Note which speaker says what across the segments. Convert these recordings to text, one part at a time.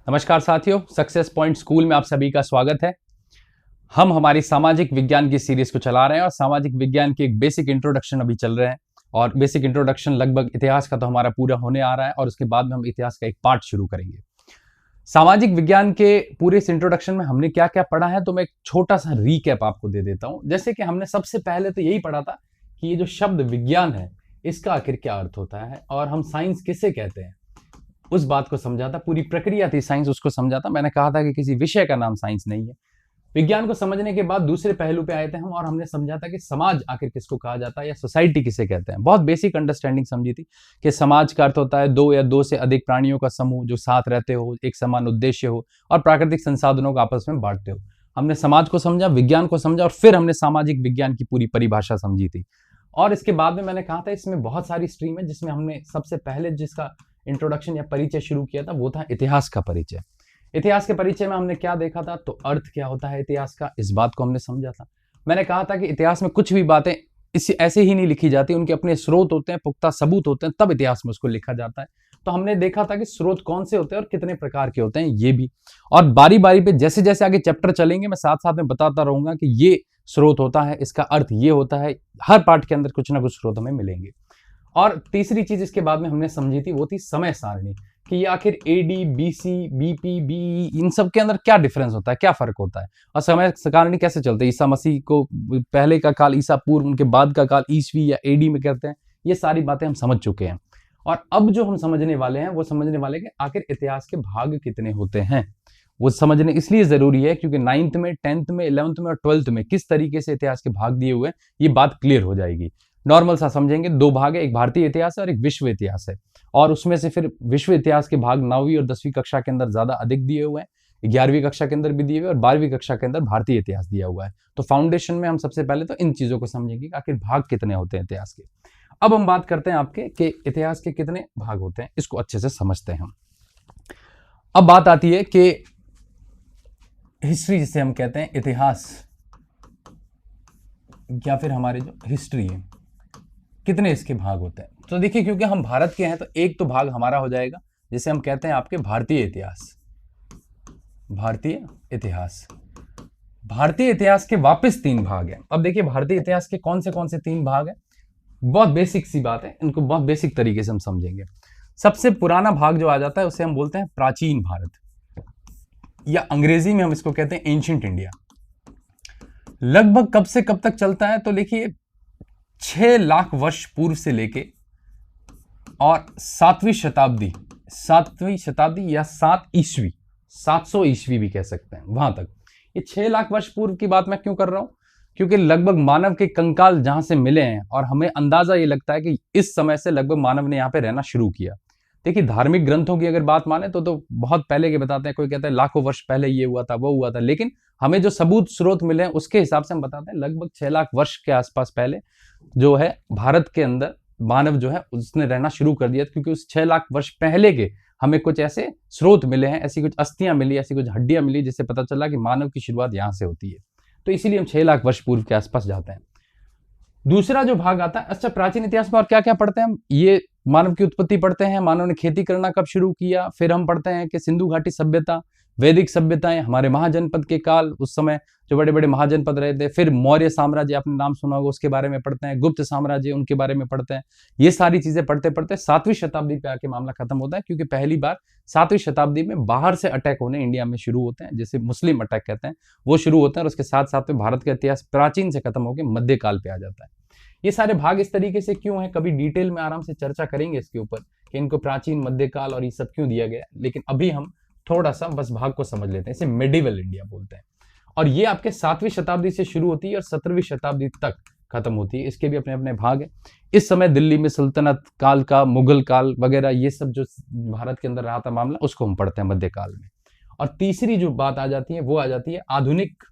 Speaker 1: नमस्कार साथियों, success point school में आप सभी का स्वागत है। हम हमारी सामाजिक विज्ञान की सीरीज को चला रहे हैं और सामाजिक विज्ञान की एक बेसिक इंट्रोडक्शन अभी चल रहे हैं और बेसिक इंट्रोडक्शन लगभग इतिहास का तो हमारा पूरा होने आ रहा है और उसके बाद में हम इतिहास का एक पार्ट शुरू करेंगे। सामाजिक विज्ञान के पूरे इस इंट्रोडक्शन में हमने क्या क्या पढ़ा है तो मैं एक छोटा सा रीकैप आपको दे देता हूं। जैसे कि हमने सबसे पहले तो यही पढ़ा था कि ये जो शब्द विज्ञान है इसका आखिर क्या अर्थ होता है और हम साइंस किसे कहते हैं, उस बात को समझा था। पूरी प्रक्रिया थी साइंस, उसको समझा था। मैंने कहा था कि किसी विषय का नाम साइंस नहीं है। विज्ञान को समझने के बाद दूसरे पहलू पे आए थे हम और हमने समझा था कि समाज आखिर किसको कहा जाता है या सोसाइटी किसे कहते हैं। बहुत बेसिक अंडरस्टैंडिंग समझी थी कि समाज का अर्थ होता है दो या दो से अधिक प्राणियों का समूह जो साथ रहते हो, एक समान उद्देश्य हो और प्राकृतिक संसाधनों को आपस में बांटते हो। हमने समाज को समझा, विज्ञान को समझा और फिर हमने सामाजिक विज्ञान की पूरी परिभाषा समझी थी। और इसके बाद में मैंने कहा था इसमें बहुत सारी स्ट्रीम है जिसमें हमने सबसे पहले जिसका इंट्रोडक्शन या परिचय शुरू किया था वो था इतिहास का परिचय। इतिहास के परिचय में हमने क्या देखा था, तो अर्थ क्या होता है इतिहास का, इस बात को हमने समझा था। मैंने कहा था कि इतिहास में कुछ भी बातें इस ऐसे ही नहीं लिखी जाती, उनके अपने स्रोत होते हैं, पुख्ता सबूत होते हैं, तब इतिहास में उसको लिखा जाता है। तो हमने देखा था कि स्रोत कौन से होते हैं और कितने प्रकार के होते हैं ये भी। और बारी बारी पे जैसे जैसे आगे चैप्टर चलेंगे मैं साथ साथ में बताता रहूंगा कि ये स्रोत होता है, इसका अर्थ ये होता है। हर पार्ट के अंदर कुछ ना कुछ स्रोत हमें मिलेंगे। और तीसरी चीज इसके बाद में हमने समझी थी वो थी समय सारणी, कि ये आखिर एडी, बीसी, बीपी, बीई इन सब के अंदर क्या डिफरेंस होता है, क्या फर्क होता है और समय सारणी कैसे चलते हैं। ईसा मसीह को पहले का काल ईसा पूर्व, उनके बाद का काल ईसवी या एडी में करते हैं। ये सारी बातें हम समझ चुके हैं और अब जो हम समझने वाले हैं वो समझने वाले कि आखिर इतिहास के भाग कितने होते हैं। वो समझने इसलिए जरूरी है क्योंकि 9th में, 10th में, 11th में और 12th में किस तरीके से इतिहास के भाग दिए हुए हैं ये बात क्लियर हो जाएगी। नॉर्मल सा समझेंगे, दो भाग है, एक भारतीय इतिहास है और एक विश्व इतिहास है। और उसमें से फिर विश्व इतिहास के भाग 9वीं और 10वीं कक्षा के अंदर ज्यादा अधिक दिए हुए हैं, 11वीं कक्षा के अंदर भी दिए हुए और 12वीं कक्षा के अंदर भारतीय इतिहास दिया हुआ है। तो फाउंडेशन में हम सबसे पहले तो इन चीजों को समझेंगे आखिर भाग कितने होते हैं इतिहास के। अब हम बात करते हैं आपके कि इतिहास के कितने भाग होते हैं, इसको अच्छे से समझते हैं हम। अब बात आती है कि हिस्ट्री जिसे हम कहते हैं, इतिहास या फिर हमारे जो हिस्ट्री है, कितने इसके भाग होते हैं। तो देखिए, क्योंकि हम भारत के हैं तो एक तो भाग हमारा हो जाएगा जिसे हम कहते हैं आपके भारतीय इतिहास। भारतीय इतिहास, भारतीय इतिहास के वापस 3 भाग हैं। अब देखिए भारतीय इतिहास के कौन से 3 भाग हैं। बहुत बेसिक सी बात है, इनको बहुत बेसिक तरीके से हम समझेंगे। सबसे पुराना भाग जो आ जाता है उसे हम बोलते हैं प्राचीन भारत, या अंग्रेजी में हम इसको कहते हैं एंशिएंट इंडिया। लगभग कब से कब तक चलता है, तो देखिए 6 लाख वर्ष पूर्व से लेके और 7वीं शताब्दी या 7 ईस्वी, 700 ईस्वी भी कह सकते हैं, वहां तक। ये 6 लाख वर्ष पूर्व की बात मैं क्यों कर रहा हूं, क्योंकि लगभग मानव के कंकाल जहां से मिले हैं और हमें अंदाजा ये लगता है कि इस समय से लगभग मानव ने यहां पे रहना शुरू किया। देखिए धार्मिक ग्रंथों की अगर बात माने तो बहुत पहले के बताते हैं, कोई कहता है लाखों वर्ष पहले ये हुआ था वो हुआ था, लेकिन हमें जो सबूत स्रोत मिले हैं उसके हिसाब से हम बताते हैं लगभग 6 लाख वर्ष के आसपास पहले जो है भारत के अंदर मानव जो है उसने रहना शुरू कर दिया। क्योंकि उस 6 लाख वर्ष पहले के हमें कुछ ऐसे स्रोत मिले हैं, ऐसी कुछ अस्थियां मिली, ऐसी कुछ हड्डियां मिली जिससे पता चला कि मानव की शुरुआत यहां से होती है। तो इसीलिए हम 6 लाख वर्ष पूर्व के आसपास जाते हैं। दूसरा जो भाग आता है, अच्छा प्राचीन इतिहास में और क्या क्या पढ़ते हैं हम, ये मानव की उत्पत्ति पढ़ते हैं, मानव ने खेती करना कब शुरू किया। फिर हम पढ़ते हैं कि सिंधु घाटी सभ्यता, वैदिक सभ्यताएं, हमारे महाजनपद के काल, उस समय जो बड़े बड़े महाजनपद रहे थे। फिर मौर्य साम्राज्य, आपने नाम सुना होगा, उसके बारे में पढ़ते हैं। गुप्त साम्राज्य, उनके बारे में पढ़ते हैं। ये सारी चीजें पढ़ते पढ़ते 7वीं शताब्दी पे आके मामला खत्म होता है, क्योंकि पहली बार 7वीं शताब्दी में बाहर से अटैक होने इंडिया में शुरू होते हैं, जिसे मुस्लिम अटैक कहते हैं, वो शुरू होते हैं। और उसके साथ साथ में भारत का इतिहास प्राचीन से खत्म होकर मध्यकाल पे आ जाता है। ये सारे भाग इस तरीके से क्यों है, कभी डिटेल में आराम से चर्चा करेंगे इसके ऊपर कि इनको प्राचीन, मध्यकाल और ये सब क्यों दिया गया, लेकिन अभी हम थोड़ा सा बस भाग को समझ लेते हैं। इसे मेडिवल इंडिया बोलते हैं और ये आपके 7वीं शताब्दी से शुरू होती है और 17वीं शताब्दी तक खत्म होती है। इसके भी अपने अपने भाग है। इस समय दिल्ली में सल्तनत काल का, मुगल काल वगैरह, ये सब जो भारत के अंदर रहा था मामला, उसको हम पढ़ते हैं मध्यकाल में। और तीसरी जो बात आ जाती है वो आ जाती है आधुनिक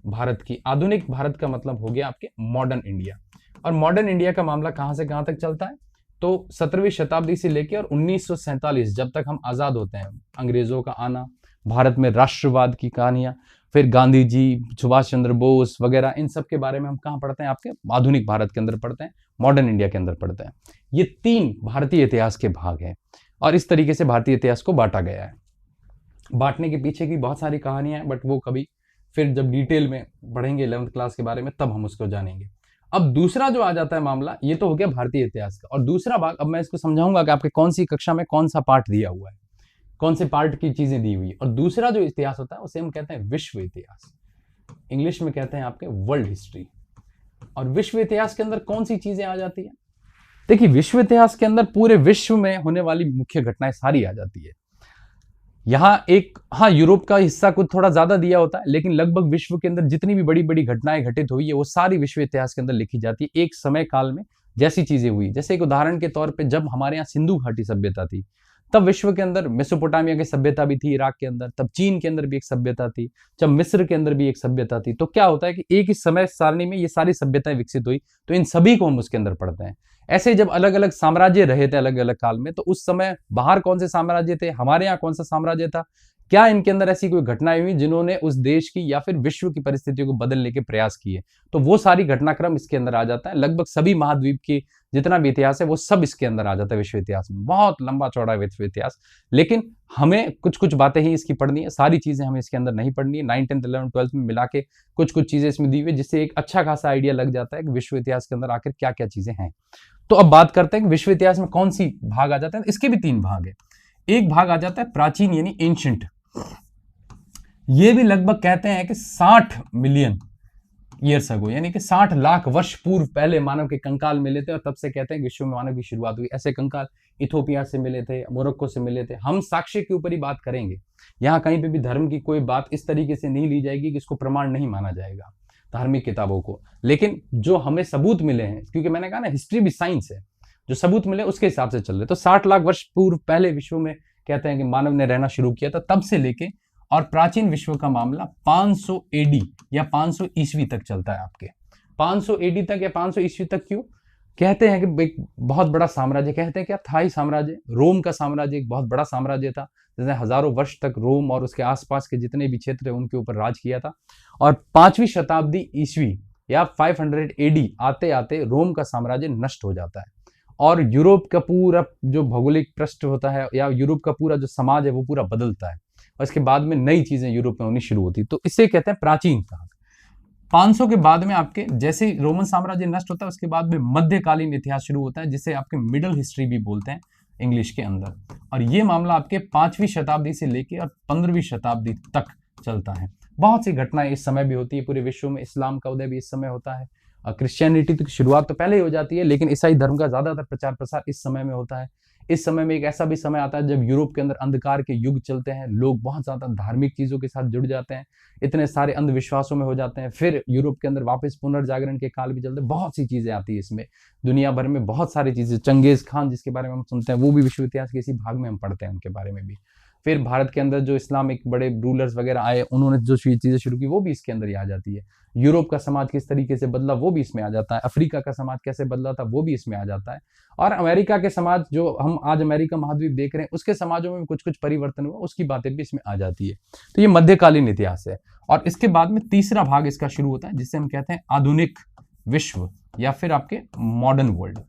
Speaker 1: भारत की। आधुनिक भारत का मतलब हो गया आपके मॉडर्न इंडिया। और मॉडर्न इंडिया का मामला कहां से कहां तक चलता है, तो 17वीं शताब्दी से लेकर और 1947 जब तक हम आजाद होते हैं, अंग्रेजों का आना, भारत में राष्ट्रवाद की कहानियां, फिर गांधी जी, सुभाष चंद्र बोस वगैरह, इन सब के बारे में हम कहां पढ़ते हैं, आपके आधुनिक भारत के अंदर पढ़ते हैं, मॉडर्न इंडिया के अंदर पढ़ते हैं। ये 3 भारतीय इतिहास के भाग हैं और इस तरीके से भारतीय इतिहास को बांटा गया है। बांटने के पीछे की बहुत सारी कहानियां हैं, बट वो कभी फिर जब डिटेल में पढ़ेंगे 11th क्लास के बारे में तब हम उसको जानेंगे। अब दूसरा जो आ जाता है मामला, ये तो हो गया भारतीय इतिहास का, और दूसरा भाग अब मैं इसको समझाऊंगा कि आपके कौन सी कक्षा में कौन सा पार्ट दिया हुआ है, कौन से पार्ट की चीजें दी हुई है। और दूसरा जो इतिहास होता है उसे हम कहते हैं विश्व इतिहास, इंग्लिश में कहते हैं आपके वर्ल्ड हिस्ट्री। और विश्व इतिहास के अंदर कौन सी चीजें आ जाती है? देखिए, विश्व इतिहास के अंदर पूरे विश्व में होने वाली मुख्य घटनाएं सारी आ जाती है। यहाँ एक, हाँ, यूरोप का हिस्सा कुछ थोड़ा ज्यादा दिया होता है, लेकिन लगभग विश्व के अंदर जितनी भी बड़ी बड़ी घटनाएं घटित हुई है वो सारी विश्व इतिहास के अंदर लिखी जाती है, एक समय काल में जैसी चीजें हुई। जैसे एक उदाहरण के तौर पे, जब हमारे यहाँ सिंधु घाटी सभ्यता थी, तब विश्व के अंदर मेसोपोटामिया की सभ्यता भी थी, इराक के अंदर, तब चीन के अंदर भी एक सभ्यता थी, जब मिस्र के अंदर भी एक सभ्यता थी। तो क्या होता है कि एक ही समय सारणी में ये सारी सभ्यताएं विकसित हुई, तो इन सभी को हम उसके अंदर पढ़ते हैं। ऐसे जब अलग अलग साम्राज्य रहे थे अलग अलग काल में, तो उस समय बाहर कौन से साम्राज्य थे, हमारे यहाँ कौन सा साम्राज्य था, क्या इनके अंदर ऐसी कोई घटनाएं हुई जिन्होंने उस देश की या फिर विश्व की परिस्थितियों को बदलने के प्रयास किए, तो वो सारी घटनाक्रम इसके अंदर आ जाता है। लगभग सभी महाद्वीप की जितना भी इतिहास है वो सब इसके अंदर आ जाता है विश्व इतिहास में। बहुत लंबा चौड़ा विश्व इतिहास, लेकिन हमें कुछ कुछ बातें ही इसकी पढ़नी है, सारी चीजें हमें इसके अंदर नहीं पढ़नी है। 9th 10th 11th 12th में मिला के कुछ कुछ चीजें इसमें दी हुई, जिससे एक अच्छा खासा आइडिया लग जाता है कि विश्व इतिहास के अंदर आखिर क्या क्या चीजें हैं। तो अब बात करते हैं कि विश्व इतिहास में कौन सी भाग आ जाता है। इसके भी 3 भाग है। एक भाग आ जाता है प्राचीन यानी एंशिएंट, ये भी लगभग कहते हैं कि 60 मिलियन ईयर्स अगो, यानी कि 60 लाख वर्ष पूर्व पहले मानव के कंकाल मिले थे, और तब से कहते हैं विश्व में मानव की शुरुआत हुई। ऐसे कंकाल इथोपिया से मिले थे, मोरक्को से मिले थे। हम साक्ष्य के ऊपर ही बात करेंगे, यहाँ कहीं पे भी धर्म की कोई बात इस तरीके से नहीं ली जाएगी कि इसको प्रमाण नहीं माना जाएगा धार्मिक किताबों को, लेकिन जो हमें सबूत मिले हैं, क्योंकि मैंने कहा ना हिस्ट्री भी साइंस है, जो सबूत मिले उसके हिसाब से चल रहे। तो 60 लाख वर्ष पूर्व पहले विश्व में कहते हैं कि मानव ने रहना शुरू किया था, तब से लेके, और प्राचीन विश्व का मामला 500 एडी या 500 ईस्वी तक चलता है आपके। 500 एडी तक या 500 ईस्वी तक क्यों कहते हैं कि एक बहुत बड़ा साम्राज्य, कहते हैं क्या, थाई साम्राज्य, रोम का साम्राज्य एक बहुत बड़ा साम्राज्य था, जिसने हजारों वर्ष तक रोम और उसके आसपास के जितने भी क्षेत्र है उनके ऊपर राज किया था। और 5वीं शताब्दी ईस्वी या 500 एडी आते आते रोम का साम्राज्य नष्ट हो जाता है, और यूरोप का पूरा जो भौगोलिक पृष्ठ होता है या यूरोप का पूरा जो समाज है वो पूरा बदलता है, और इसके बाद में नई चीजें यूरोप में होनी शुरू होती। तो इसे कहते हैं प्राचीन काल। 500 के बाद में आपके जैसे ही रोमन साम्राज्य नष्ट होता है, उसके बाद में मध्यकालीन इतिहास शुरू होता है, जिसे आपके मिडल हिस्ट्री भी बोलते हैं इंग्लिश के अंदर। और ये मामला आपके 5वीं शताब्दी से लेके और 15वीं शताब्दी तक चलता है। बहुत सी घटनाएं इस समय भी होती है पूरे विश्व में। इस्लाम का उदय भी इस समय होता है, क्रिश्चियनिटी की शुरुआत तो पहले ही हो जाती है, लेकिन ईसाई धर्म का ज्यादातर प्रचार प्रसार इस समय में होता है। इस समय में एक ऐसा भी समय आता है जब यूरोप के अंदर अंधकार के युग चलते हैं, लोग बहुत ज्यादा धार्मिक चीजों के साथ जुड़ जाते हैं, इतने सारे अंधविश्वासों में हो जाते हैं। फिर यूरोप के अंदर वापस पुनर्जागरण के काल भी चलते हैं, बहुत सी चीजें आती है इसमें, दुनिया भर में बहुत सारी चीजें। चंगेज खान जिसके बारे में हम सुनते हैं, वो भी विश्व इतिहास के इसी भाग में हम पढ़ते हैं उनके बारे में भी। फिर भारत के अंदर जो इस्लामिक बड़े रूलर्स वगैरह आए, उन्होंने जो चीजें शुरू की वो भी इसके अंदर ही आ जाती है। यूरोप का समाज किस तरीके से बदला वो भी इसमें आ जाता है, अफ्रीका का समाज कैसे बदला था वो भी इसमें आ जाता है, और अमेरिका के समाज जो हम आज अमेरिका महाद्वीप देख रहे हैं उसके समाजों में भी कुछ कुछ परिवर्तन हुआ, उसकी बातें भी इसमें आ जाती है। तो ये मध्यकालीन इतिहास है। और इसके बाद में तीसरा भाग इसका शुरू होता है, जिससे हम कहते हैं आधुनिक विश्व या फिर आपके मॉडर्न वर्ल्ड।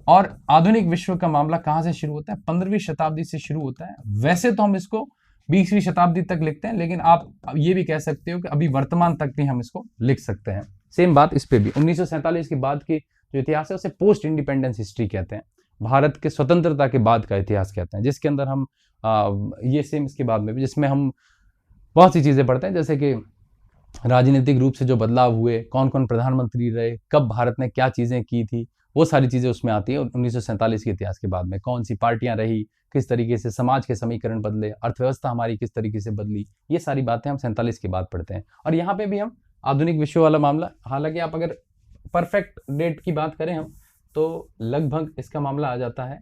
Speaker 1: और आधुनिक विश्व का मामला कहां से शुरू होता है? 15वीं शताब्दी से शुरू होता है। वैसे तो हम इसको 20वीं शताब्दी तक लिखते हैं, लेकिन आप ये भी कह सकते हो कि अभी वर्तमान तक भी हम इसको लिख सकते हैं। सेम बात इस पे भी। 1947 के बाद की जो इतिहास है उसे पोस्ट इंडिपेंडेंस हिस्ट्री कहते हैं, भारत के स्वतंत्रता के बाद का इतिहास कहते हैं, जिसके अंदर हम ये सेम इसके बाद में भी, जिसमें हम बहुत सी चीजें पढ़ते हैं, जैसे कि राजनीतिक रूप से जो बदलाव हुए, कौन कौन प्रधानमंत्री रहे, कब भारत ने क्या चीजें की थी, वो सारी चीजें उसमें आती है। 1947 के इतिहास के बाद में कौन सी पार्टियां रही, किस तरीके से समाज के समीकरण बदले, अर्थव्यवस्था हमारी किस तरीके से बदली, ये सारी बातें हम 47 के बाद पढ़ते हैं। और यहाँ पे भी हम आधुनिक विश्व वाला मामला, हालांकि आप अगर परफेक्ट डेट की बात करें हम, तो लगभग इसका मामला आ जाता है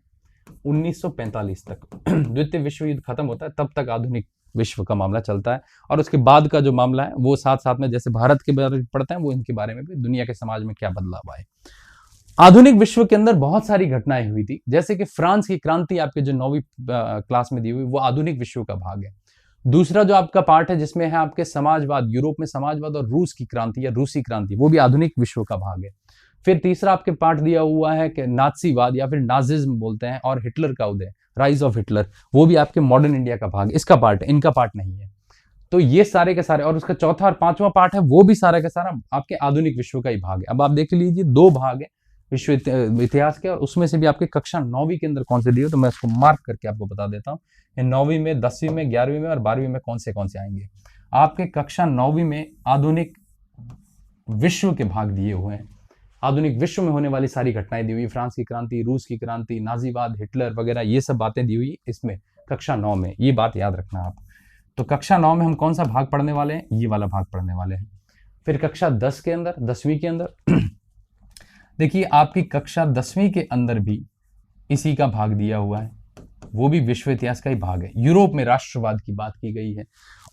Speaker 1: 1945 तक। द्वितीय विश्व युद्ध खत्म होता है तब तक आधुनिक विश्व का मामला चलता है, और उसके बाद का जो मामला है वो साथ साथ में जैसे भारत के बारे में पढ़ते हैं, वो इनके बारे में भी, दुनिया के समाज में क्या बदलाव आए। आधुनिक विश्व के अंदर बहुत सारी घटनाएं हुई थी, जैसे कि फ्रांस की क्रांति आपके जो 9वीं क्लास में दी हुई, वो आधुनिक विश्व का भाग है। दूसरा जो आपका पार्ट है जिसमें है आपके समाजवाद, यूरोप में समाजवाद और रूस की क्रांति या रूसी क्रांति, वो भी आधुनिक विश्व का भाग है। फिर तीसरा आपके पार्ट दिया हुआ है कि नाज़ीवाद या फिर नाजिज्म बोलते हैं, और हिटलर का उदय, राइज ऑफ हिटलर, वो भी आपके मॉडर्न इंडिया का भाग, इसका पार्ट है, इनका पार्ट नहीं है। तो ये सारे के सारे, और उसका चौथा और पांचवा पार्ट है वो भी सारा का सारा आपके आधुनिक विश्व का ही भाग है। अब आप देख लीजिए 2 भाग है विश्व इतिहास के, और उसमें से भी आपके कक्षा 9वीं के अंदर कौन से दिए, तो मैं इसको मार्क करके आपको बता देता हूँ। 9वीं में, 10वीं में, 11वीं में और 12वीं में कौन से आएंगे। आपके कक्षा 9वीं में आधुनिक विश्व के भाग दिए हुए हैं। आधुनिक विश्व में होने वाली सारी घटनाएं दी हुई, फ्रांस की क्रांति, रूस की क्रांति, नाजीवाद, हिटलर वगैरह, ये सब बातें दी हुई इसमें कक्षा 9 में। ये बात याद रखना आप। तो कक्षा 9 में हम कौन सा भाग पढ़ने वाले हैं, ये वाला भाग पढ़ने वाले हैं। फिर कक्षा 10 के अंदर, 10वीं के अंदर देखिए आपकी कक्षा 10वीं के अंदर भी इसी का भाग दिया हुआ है, वो भी विश्व इतिहास का ही भाग है। यूरोप में राष्ट्रवाद की बात की गई है,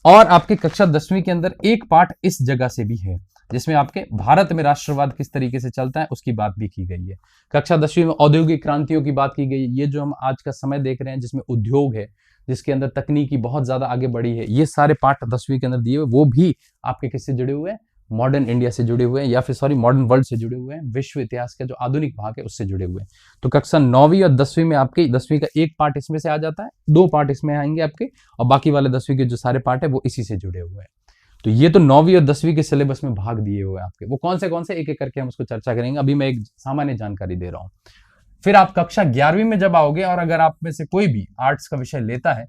Speaker 1: और आपकी कक्षा 10वीं के अंदर एक पार्ट इस जगह से भी है जिसमें आपके भारत में राष्ट्रवाद किस तरीके से चलता है उसकी बात भी की गई है। कक्षा 10वीं में औद्योगिक क्रांतियों की बात की गई है। ये जो हम आज का समय देख रहे हैं जिसमें उद्योग है, जिसके अंदर तकनीकी बहुत ज्यादा आगे बढ़ी है, ये सारे पार्ट 10वीं के अंदर दिए हुए, वो भी आपके किससे जुड़े हुए हैं, मॉडर्न इंडिया से जुड़े हुए हैं, या फिर सॉरी मॉडर्न वर्ल्ड से जुड़े हुए हैं, विश्व इतिहास का जो आधुनिक भाग है उससे जुड़े हुए हैं। तो कक्षा 9वीं और 10वीं में आपके 10वीं का एक पार्ट इसमें से आ जाता है, 2 पार्ट इसमें आएंगे आपके, और बाकी वाले 10वीं के जो सारे पार्ट है वो इसी से जुड़े हुए हैं। तो ये तो 9वीं और 10वीं के सिलेबस में भाग दिए हुए हैं आपके। वो कौन से एक एक करके हम उसको चर्चा करेंगे, अभी मैं एक सामान्य जानकारी दे रहा हूं। फिर आप कक्षा 11वीं में जब आओगे, और अगर आप में से कोई भी आर्ट्स का विषय लेता है,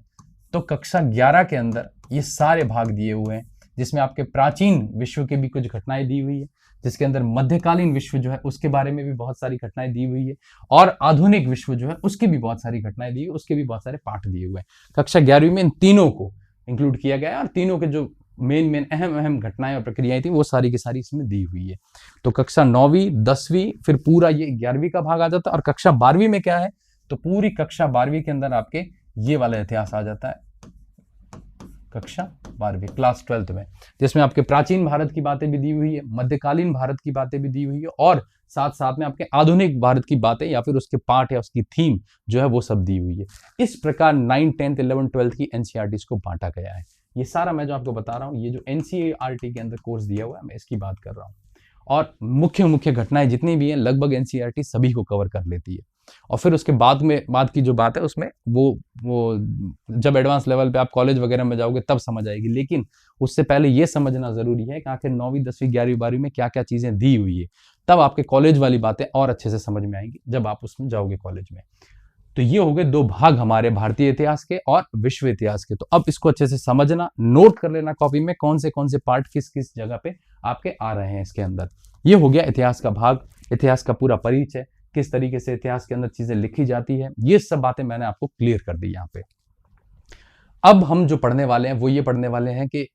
Speaker 1: तो कक्षा 11 के अंदर ये सारे भाग दिए हुए हैं, जिसमें आपके प्राचीन विश्व के भी कुछ घटनाएं दी हुई है, जिसके अंदर मध्यकालीन विश्व जो है उसके बारे में भी बहुत सारी घटनाएं दी हुई है, और आधुनिक विश्व जो है उसकी भी बहुत सारी घटनाएं दी हुई है, उसके भी बहुत सारे पाठ दिए हुए हैं। कक्षा 11वीं में इन तीनों को इंक्लूड किया गया है, और तीनों के जो मेन अहम घटनाएं और प्रक्रियाएं थी वो सारी की सारी इसमें दी हुई है। तो कक्षा 9वीं, 10वीं, फिर पूरा ये 11वीं का भाग आ जाता है। और कक्षा 12वीं में क्या है, तो पूरी कक्षा 12वीं के अंदर आपके ये वाला इतिहास आ जाता है, कक्षा 12वीं क्लास 12th में, जिसमें आपके प्राचीन भारत की बातें भी दी हुई है, मध्यकालीन भारत की बातें भी दी हुई है, और साथ साथ में आपके आधुनिक भारत की बातें या फिर उसके पार्ट या उसकी थीम जो है वो सब दी हुई है। इस प्रकार 9, 10, 11, 12 की एनसीईआरटी को बांटा गया है। ये सारा मैं जो आपको बता रहा हूँ, ये जो एनसीईआरटी के अंदर कोर्स दिया हुआ है, मैं इसकी बात कर रहा हूँ। और मुख्य घटनाएं जितनी भी हैं लगभग एनसीईआरटी सभी को कवर कर लेती है। और फिर उसके बाद की जो बात है उसमें वो जब एडवांस लेवल पे आप कॉलेज वगैरह में जाओगे तब समझ आएगी, लेकिन उससे पहले ये समझना जरूरी है कि आखिर 9वीं, 10वीं, 11वीं, 12वीं में क्या क्या चीजें दी हुई है, तब आपके कॉलेज वाली बातें और अच्छे से समझ में आएंगी जब आप उसमें जाओगे कॉलेज में। तो ये हो गए 2 भाग हमारे भारतीय इतिहास के और विश्व इतिहास के। तो अब इसको अच्छे से समझना, नोट कर लेना कॉपी में कौन से पार्ट किस किस जगह पे आपके आ रहे हैं इसके अंदर। ये हो गया इतिहास का भाग, इतिहास का पूरा परिचय, किस तरीके से इतिहास के अंदर चीजें लिखी जाती है, ये सब बातें मैंने आपको क्लियर कर दी यहाँ पे। अब हम जो पढ़ने वाले हैं वो ये पढ़ने वाले हैं कि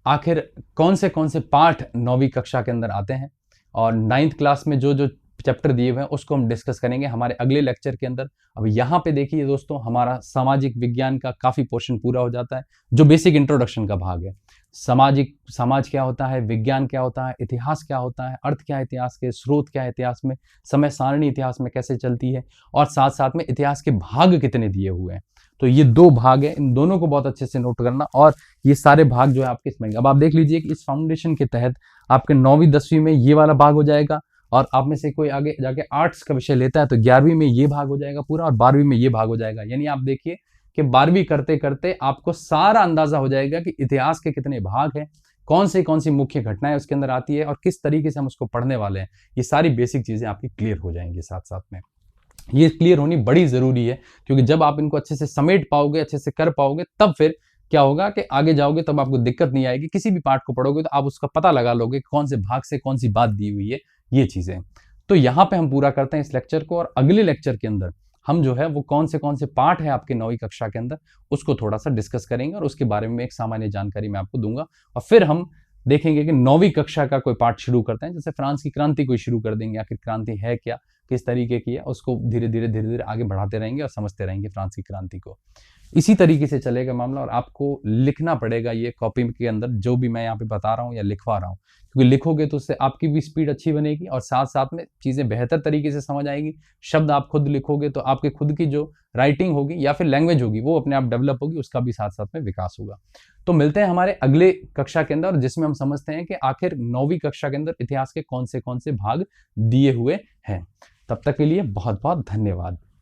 Speaker 1: आखिर कौन से पार्ट 9वीं कक्षा के अंदर आते हैं, और 9th क्लास में जो चैप्टर दिए हुए हैं उसको हम डिस्कस करेंगे हमारे अगले लेक्चर के अंदर। अब यहाँ पे देखिए दोस्तों, हमारा सामाजिक विज्ञान का काफी पोर्शन पूरा हो जाता है, जो बेसिक इंट्रोडक्शन का भाग है। समाज क्या होता है, विज्ञान क्या होता है, इतिहास क्या होता है, अर्थ क्या है इतिहास के, स्रोत क्या है इतिहास में, समय सारणी इतिहास में कैसे चलती है, और साथ साथ में इतिहास के भाग कितने दिए हुए हैं। तो ये 2 भाग है, इन दोनों को बहुत अच्छे से नोट करना, और ये सारे भाग जो है आपके इसमें। अब आप देख लीजिए कि इस फाउंडेशन के तहत आपके 9वीं 10वीं में ये वाला भाग हो जाएगा, और आप में से कोई आगे जाके आर्ट्स का विषय लेता है तो 11वीं में ये भाग हो जाएगा पूरा, और 12वीं में ये भाग हो जाएगा। यानी आप देखिए कि 12वीं करते करते आपको सारा अंदाजा हो जाएगा कि इतिहास के कितने भाग हैं, कौन सी मुख्य घटनाएं उसके अंदर आती है, और किस तरीके से हम उसको पढ़ने वाले हैं। ये सारी बेसिक चीजें आपकी क्लियर हो जाएंगी साथ साथ में। ये क्लियर होनी बड़ी जरूरी है, क्योंकि जब आप इनको अच्छे से समेट पाओगे, अच्छे से कर पाओगे, तब फिर क्या होगा कि आगे जाओगे तब आपको दिक्कत नहीं आएगी। किसी भी पार्ट को पढ़ोगे तो आप उसका पता लगा लोगे कौन से भाग से कौन सी बात दी हुई है, ये चीजें। तो यहाँ पे हम पूरा करते हैं इस लेक्चर को, और अगले लेक्चर के अंदर हम जो है वो कौन से पार्ट है आपके 9वीं कक्षा के अंदर उसको थोड़ा सा डिस्कस करेंगे, और उसके बारे में एक सामान्य जानकारी मैं आपको दूंगा। और फिर हम देखेंगे कि 9वीं कक्षा का कोई पार्ट शुरू करते हैं, जैसे फ्रांस की क्रांति को शुरू कर देंगे, आखिर क्रांति है क्या, किस तरीके की है, उसको धीरे धीरे आगे बढ़ाते रहेंगे और समझते रहेंगे फ्रांस की क्रांति को। इसी तरीके से चलेगा मामला, और आपको लिखना पड़ेगा ये कॉपी के अंदर जो भी मैं यहाँ पे बता रहा हूँ या लिखवा रहा हूँ, क्योंकि लिखोगे तो उससे आपकी भी स्पीड अच्छी बनेगी, और साथ साथ में चीजें बेहतर तरीके से समझ आएगी। शब्द आप खुद लिखोगे तो आपके खुद की जो राइटिंग होगी या फिर लैंग्वेज होगी वो अपने आप डेवलप होगी, उसका भी साथ साथ में विकास होगा। तो मिलते हैं हमारे अगले कक्षा के अंदर, जिसमें हम समझते हैं कि आखिर 9वीं कक्षा के अंदर इतिहास के कौन से भाग दिए हुए हैं। तब तक के लिए बहुत बहुत धन्यवाद।